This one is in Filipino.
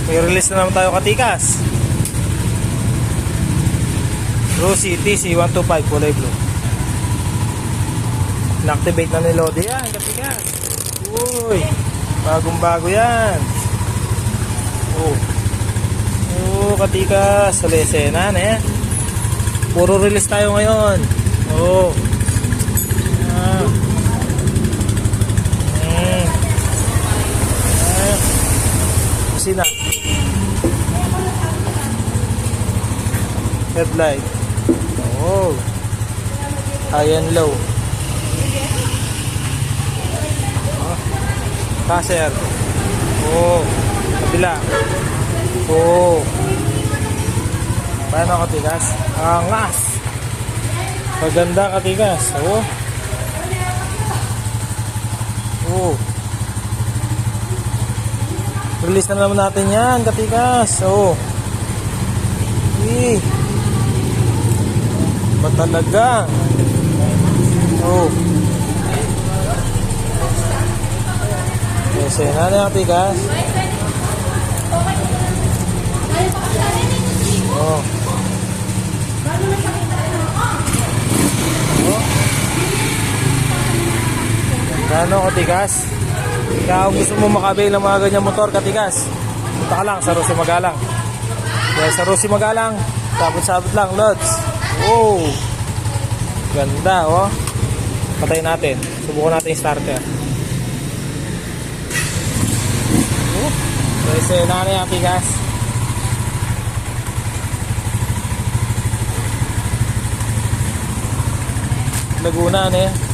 May release na naman tayo katikas. Rossi TC125 kulay blue. Na-activate na ni Lodi yan katikas. Uy, bagong bago yan. Oh, katikas sa lesenan eh. Puro release tayo ngayon. Oh. Sina headlight. Oh, high and low. Passer. Oh, kabila. Oh, paano katigas? Angas. Maganda katigas. Oh. Oh. Release na naman natin yan katigas. Oh. Ba talaga? Oh. Kasi na yung katigas. Oh. Gano katigas? Kaya kung gusto mo makabail ng mga ganyang motor katigas, punta ka lang sa Rossi Magalang. Kaya sa Rossi Magalang, sabot-sabot lang, lods. Oh, ganda oh. Patayin natin. Subukan natin yung starter. Oh, kasi na yung katigas. Laguna eh.